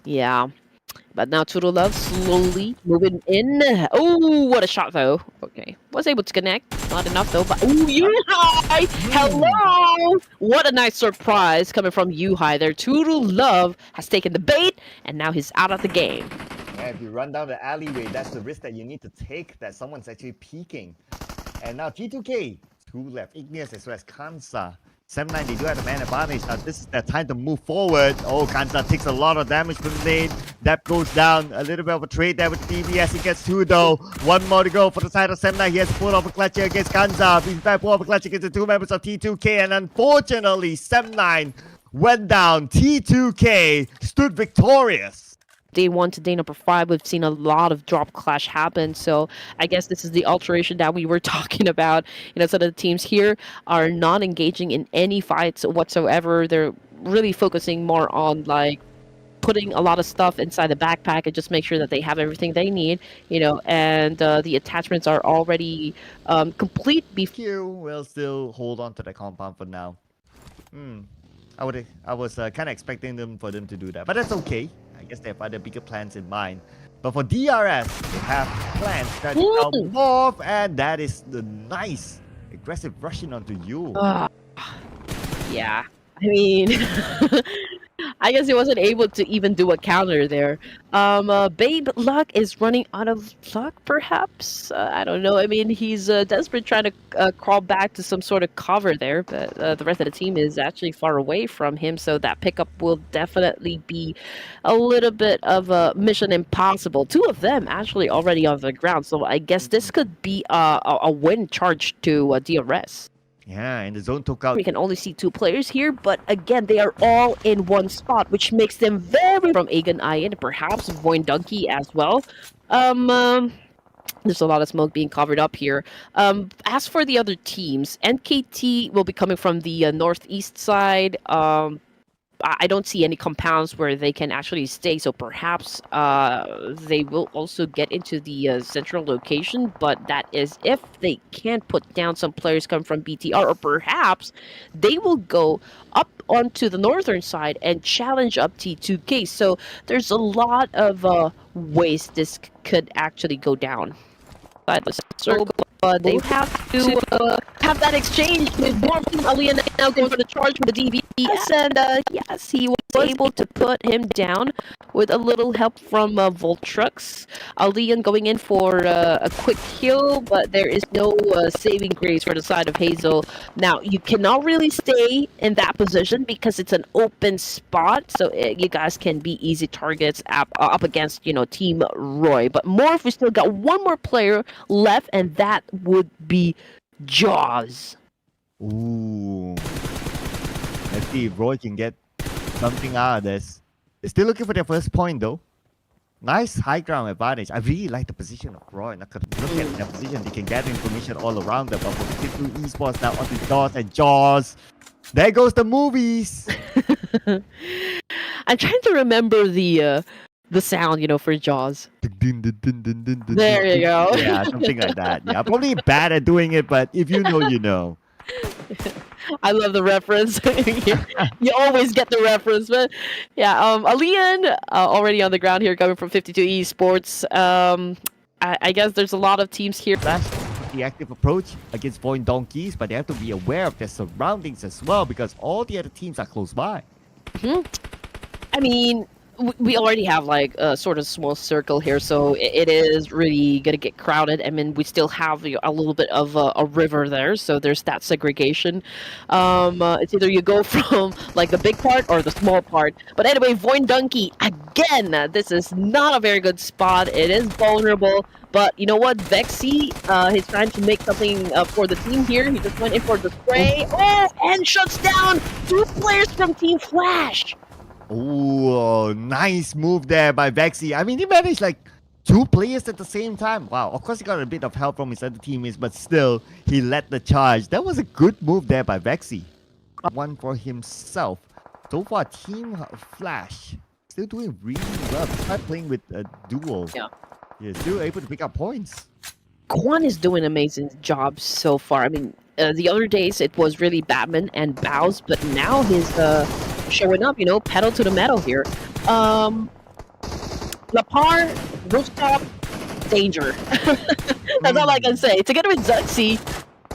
Yeah. But now Total Love slowly moving in. Oh, what a shot though. Okay. Was able to connect. Not enough though. But oh, Yuhai! Hmm. Hello! What a nice surprise coming from Yuhai there. Total Love has taken the bait and now he's out of the game. Yeah, if you run down the alleyway, that's the risk that you need to take, that someone's actually peeking. And now G2K, two left, Igneous as well as Kansa. 7-9, they do have the man advantage. Now this is their time to move forward. Oh, Kansa takes a lot of damage from the lane. That goes down. A little bit of a trade there with DBS. He gets two though. One more to go for the side of 7-9. He has to pull off a clutch here against Kansa. He's back pull off a clutch against the two members of T2K. And unfortunately, 7-9 went down. T2K stood victorious. Day 1 to day number 5, we've seen a lot of drop clash happen. So I guess this is the alteration that we were talking about. Some of the teams here are not engaging in any fights whatsoever. They're really focusing more on like putting a lot of stuff inside the backpack and just make sure that they have everything they need, and the attachments are already complete before. Q will still hold on to the compound for now. I was kind of expecting for them to do that, but that's okay. I guess they have other bigger plans in mind. But for DRS, they have plans that morph, and that is the nice aggressive rushing onto you. Yeah, I mean, I guess he wasn't able to even do a counter there. Babe Luck is running out of luck, perhaps. I don't know. I mean, he's desperate trying to crawl back to some sort of cover there, but the rest of the team is actually far away from him, so that pickup will definitely be a little bit of a mission impossible. Two of them actually already on the ground, so I guess this could be a win charge to DRS. Yeah, and the zone took out. We can only see 2 players here, but again, they are all in one spot, which makes them very from Aegon Iron, perhaps Voin Donkey as well. There's a lot of smoke being covered up here. As for the other teams, NKT will be coming from the northeast side. I don't see any compounds where they can actually stay, so perhaps they will also get into the central location, but that is if they can put down some players come from BTR, or perhaps they will go up onto the northern side and challenge up T2K. So there's a lot of ways this could actually go down. But the circle, they have to have that exchange with Born from Alien now going for the charge with the DBS, and yes, he was able to put him down with a little help from Voltrux. Alien going in for a quick kill, but there is no saving grace for the side of Hazel. Now, you cannot really stay in that position because it's an open spot, so you guys can be easy targets up against, Team Roy. But Morph, we still got one more player left, and that would be Jaws. Ooh. Let's see if Roy can get something out of this. They're still looking for their first point though. Nice high ground advantage. I really like the position of Roy. Look at their position. They can gather information all around them. But for 52 esports now onto Jaws and Jaws. There goes the movies. I'm trying to remember the sound, for Jaws. There you go. Yeah, something like that. Yeah, I'm probably bad at doing it, but if you know, you know. I love the reference. You always get the reference, but yeah. Alian already on the ground here, coming from 52 Esports. I guess there's a lot of teams here. That's the active approach against Voin Donkeys, but they have to be aware of their surroundings as well because all the other teams are close by. I mean, we already have like a sort of small circle here, so it is really gonna get crowded. I mean, we still have a little bit of a river there, so there's that segregation. It's either you go from like the big part or the small part. But anyway, Voin Donkey again. This is not a very good spot. It is vulnerable. But you know what? Vexy, he's trying to make something for the team here. He just went in for the spray. Oh, and shuts down 2 players from Team Flash. Oh, nice move there by Vexy. I mean, he managed like 2 players at the same time. Wow, of course he got a bit of help from his other teammates, but still, he led the charge. That was a good move there by Vexy. One for himself. So far, Team Flash still doing really well. Despite playing with a duo. Yeah. He's still able to pick up points. Kwon is doing an amazing job so far. I mean, the other days it was really Batman and Bows, but now he's showing up, pedal to the metal here. La Par, rooftop, danger. That's all I can say. Together with Zuxi,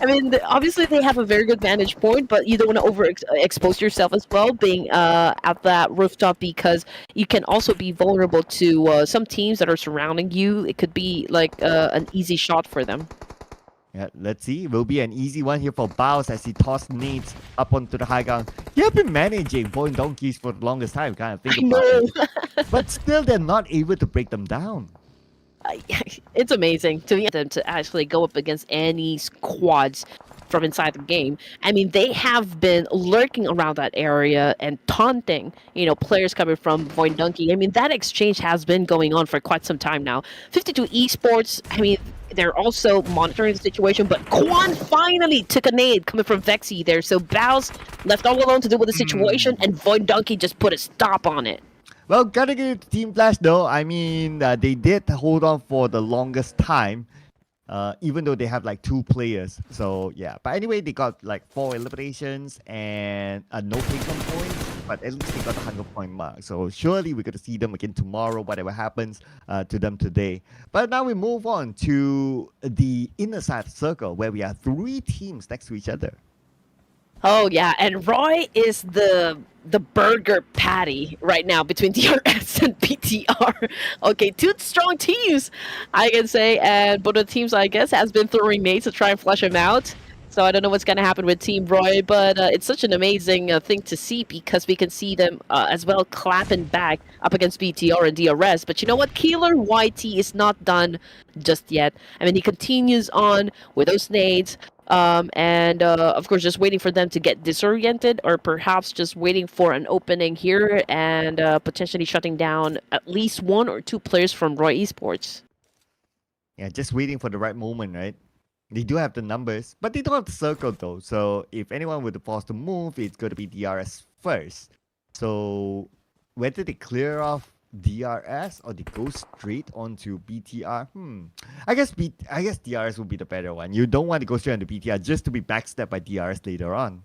I mean, obviously they have a very good vantage point, but you don't want to expose yourself as well, being at that rooftop, because you can also be vulnerable to some teams that are surrounding you. It could be like an easy shot for them. Yeah, let's see. Will be an easy one here for Baus as he tossed nades up onto the high ground. He have been managing Poin donkeys for the longest time, kind of think I about know. it. But still, they're not able to break them down. It's amazing to me them to actually go up against any squads from inside the game. I mean, they have been lurking around that area and taunting, players coming from Void Donkey. I mean, that exchange has been going on for quite some time now. 52 Esports, I mean, they're also monitoring the situation, but Quan finally took a nade coming from Vexy there. So Bao's left all alone to deal with the situation, and Void Donkey just put a stop on it. Well, gotta give it to Team Flash though. I mean, they did hold on for the longest time, even though they have like 2 players. So yeah, but anyway, they got like 4 eliminations and no pick on points. But at least they got the 100-point mark. So surely we're gonna see them again tomorrow, whatever happens to them today. But now we move on to the inner side circle where we have 3 teams next to each other. Oh yeah, and Roy is the burger patty right now between DRS and PTR. Okay, 2 strong teams, I can say, and both of the teams, I guess, has been throwing nades to try and flush him out. So I don't know what's going to happen with Team Roy, but it's such an amazing thing to see, because we can see them as well clapping back up against BTR and DRS. But you know what? Killer YT is not done just yet. I mean, he continues on with those nades. And of course, just waiting for them to get disoriented, or perhaps just waiting for an opening here and potentially shutting down at least 1 or 2 players from Roy Esports. Yeah, just waiting for the right moment, right? They do have the numbers, but they don't have the circle though. So if anyone were to force to move, it's going to be DRS first. So whether they clear off DRS or they go straight onto BTR, I guess DRS would be the better one. You don't want to go straight onto BTR just to be backstabbed by DRS later on.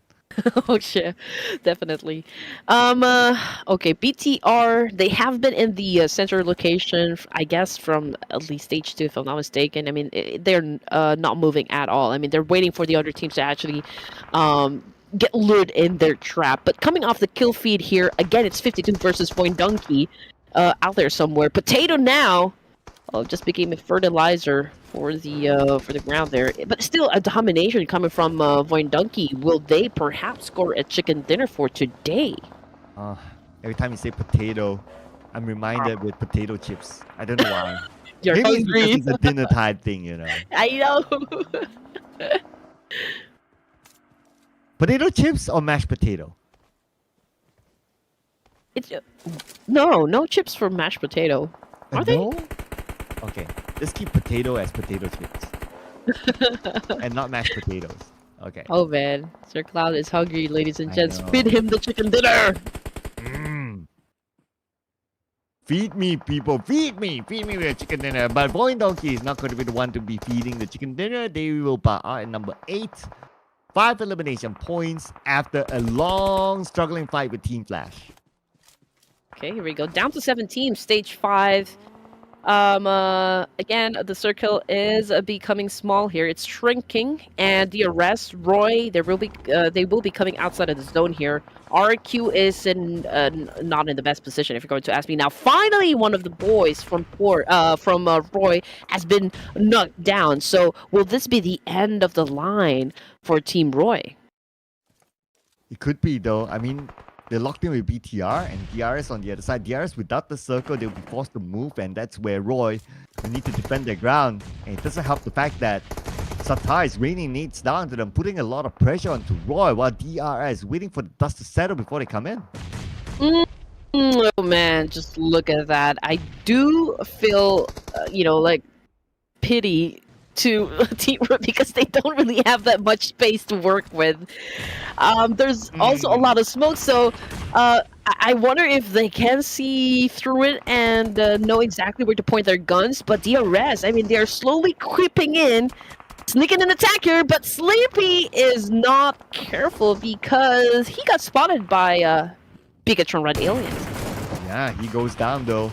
Oh shit, definitely. Okay, BTR, they have been in the center location, I guess, from at least stage 2, if I'm not mistaken. I mean, they're not moving at all. I mean, they're waiting for the other teams to actually get lured in their trap. But coming off the kill feed here, again, it's 52 versus Point Donkey out there somewhere. Potato now just became a fertilizer for the ground there, but still a domination coming from Void Donkey. Will they perhaps score a chicken dinner for today? Every time you say potato, I'm reminded with potato chips. I don't know why. You're Maybe hungry. it's because it's a dinner time thing, I know. Potato chips or mashed potato? It's no chips for mashed potato. Are they? No? Okay, let's keep potato as potato chips. And not mashed potatoes. Okay. Oh man, Sir Cloud is hungry, ladies and gents. know. Feed him the chicken dinner. Feed me, people. Feed me with a chicken dinner. But Point Donkey is not going to be the one to be feeding the chicken dinner. They will bow out at number 8. 5 elimination points after a long struggling fight with Team Flash. Okay, here we go. Down to 17, stage 5. Again, the circle is becoming small here. It's shrinking, and the arrest, Roy, they will be coming outside of the zone here. RQ is not in the best position, if you're going to ask me. Now, finally, one of the boys from Roy has been knocked down. So, will this be the end of the line for Team Roy? It could be, though. I mean, they're locked in with BTR and DRS on the other side. DRS without the circle, they'll be forced to move, and that's where Roy will need to defend their ground. And it doesn't help the fact that Satai is raining nades down to them, putting a lot of pressure onto Roy, while DRS is waiting for the dust to settle before they come in. Oh man, just look at that. I do feel, like pity to Team Roy because they don't really have that much space to work with. There's also a lot of smoke, so I wonder if they can see through it and know exactly where to point their guns. But DRS, I mean, they are slowly creeping in, sneaking an attack here, but Sleepy is not careful because he got spotted by Bigatron Red Aliens. Yeah, he goes down though.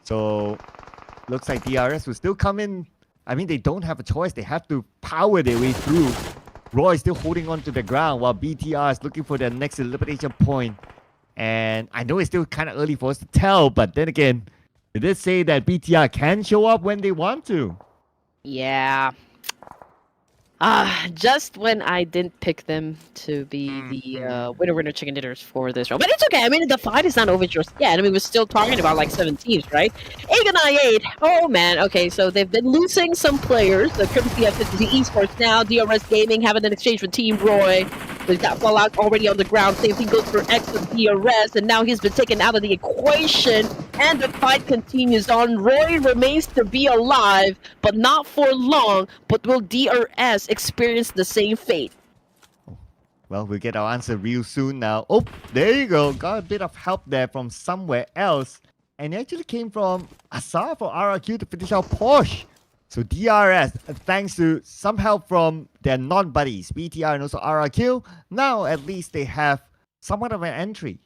So looks like DRS will still come in. I mean, they don't have a choice. They have to power their way through. Roy is still holding on to the ground while BTR is looking for their next elimination point. And I know it's still kind of early for us to tell, but then again, they did say that BTR can show up when they want to. Yeah. Just when I didn't pick them to be the winner chicken dinners for this round. But it's okay. I mean, the fight is not over just yet. I mean, we're still talking about like 7 teams, right? Eight. Oh, man. Okay, so they've been losing some players. The courtesy of 50 Esports now. DRS Gaming having an exchange with Team Roy. We've got Fallout already on the ground. Same thing goes for X with DRS. And now he's been taken out of the equation. And the fight continues on. Roy remains to be alive, but not for long. But will DRS experience the same fate? Well, we'll get our answer real soon now. Oh, there you go. Got a bit of help there from somewhere else. And it actually came from Asar for RRQ to finish out Porsche. So DRS, thanks to some help from their non-buddies, BTR and also RRQ, now at least they have somewhat of an entry.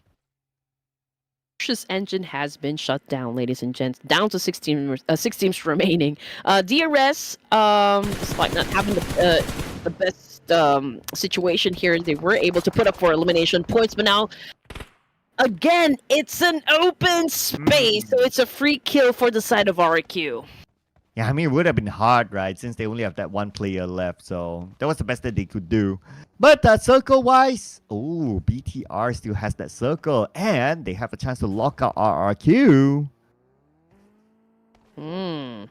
Porsche's engine has been shut down, ladies and gents. Down to 6 teams remaining. DRS, despite not having the best situation here, they were able to put up 4 elimination points, but now, again, it's an open space, so it's a free kill for the side of RRQ. Yeah, I mean, it would have been hard, right? Since they only have that one player left. So that was the best that they could do. But circle-wise, oh, BTR still has that circle. And they have a chance to lock out RRQ. RRQ,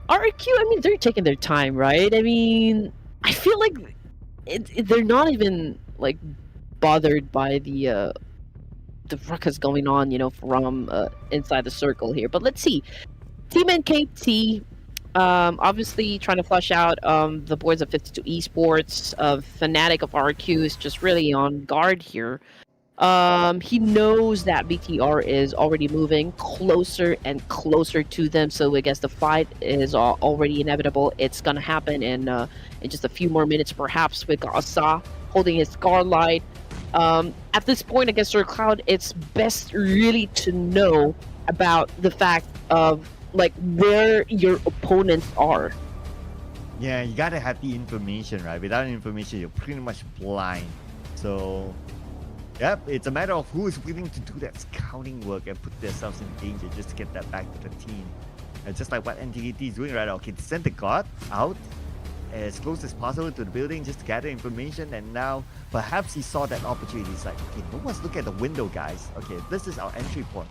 I mean, they're taking their time, right? I mean, I feel like they're not even, like, bothered by the ruckus going on, from inside the circle here. But let's see. Team NKT, obviously trying to flush out the boards of 52 Esports. Fnatic of RQ is just really on guard here. He knows that BTR is already moving closer and closer to them, so I guess the fight is already inevitable. It's gonna happen in just a few more minutes, perhaps, with Asa holding his Scarlight. At this point against Sir Cloud, it's best really to know about the fact of like where your opponents are. Yeah, you gotta have the information, right? Without information, you're pretty much blind. So, yep, it's a matter of who is willing to do that scouting work and put themselves in danger just to get that back to the team. And just like what NTT is doing right now. Okay, send the god out as close as possible to the building just to gather information, and now perhaps he saw that opportunity. He's like, okay, no one's looking at the window, guys. Okay, this is our entry point.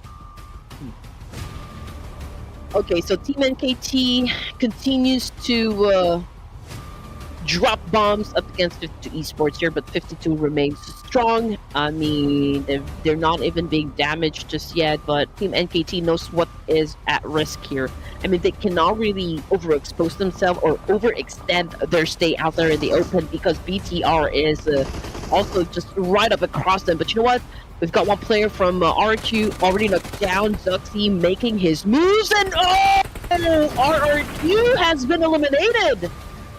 Okay, so Team NKT continues to drop bombs up against 52 Esports here, but 52 remains strong. I mean, they're not even being damaged just yet, but Team NKT knows what is at risk here. I mean, they cannot really overexpose themselves or overextend their stay out there in the open because BTR is also just right up across them. But you know what? We've got one player from RQ already knocked down. Zuxi making his moves, and RRQ has been eliminated.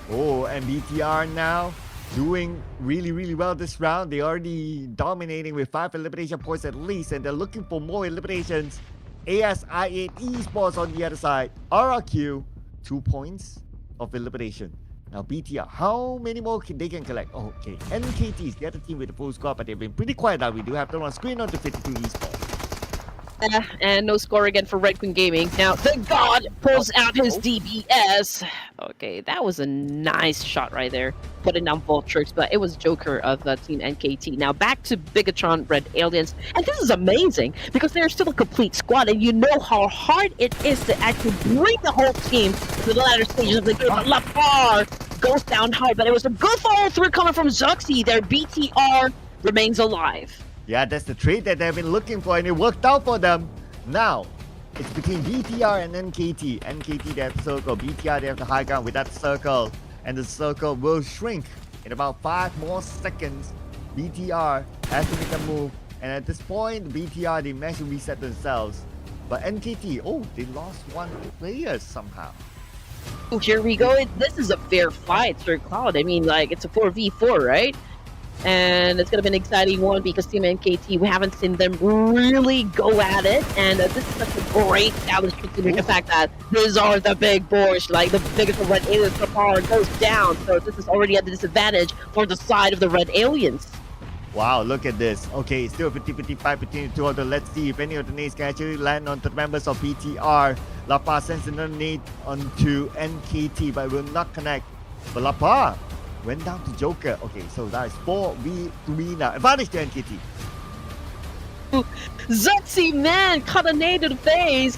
Oh, and BTR now doing really, really well this round. They're already dominating with 5 elimination points at least, and they're looking for more eliminations. ASI8 Esports on the other side. RRQ, 2 points of elimination. Now BTR, how many more they can collect? Oh, okay, NKT is the other team with the full squad, but they've been pretty quiet now. We do have them on screen on the 52 Esports. And no score again for Red Queen Gaming. Now the god pulls out his DBS. Okay, that was a nice shot right there. Putting down Vultures, but it was Joker of Team NKT. Now back to Bigatron Red Aliens. And this is amazing because they're still a complete squad, and you know how hard it is to actually bring the whole team to the latter stages of the game. But Lafar goes down hard, but it was a good follow through coming from Zuxi. Their BTR remains alive. Yeah, that's the trade that they've been looking for, and it worked out for them. Now, it's between BTR and NKT. NKT, they have the circle. BTR, they have the high ground with that circle. And the circle will shrink in about 5 more seconds. BTR has to make a move. And at this point, BTR, they managed to reset themselves. But NKT, oh, they lost 1 player somehow. Oh, here we go. This is a fair fight, Sir Cloud. I mean, like, it's a 4v4, right? And it's going to be an exciting one because Team NKT, we haven't seen them really go at it. And this is such a great challenge considering the fact that these are the big boys, like the biggest red aliens so far goes down. So this is already at a disadvantage for the side of the red aliens. Wow, look at this. Okay, still 50-55 between the two of them. Let's see if any of the nades can actually land on the members of BTR. Lapa sends another nade onto NKT, but will not connect. But Lapa went down to Joker. Okay, so that is 4v3 now. Advantage to NKT. Zuxi, man, caught a nade to the face.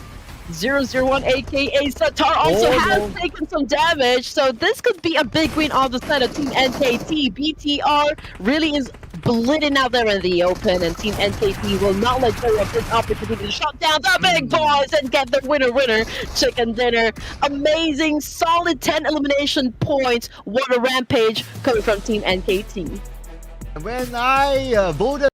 001 aka Satar also has taken some damage, so this could be a big win on the side of Team NKT. BTR really is bleeding out there in the open, and Team NKT will not let go of this opportunity to shut down the big boys and get the winner chicken dinner. Amazing, solid 10 elimination points. What a rampage coming from Team NKT. When I voted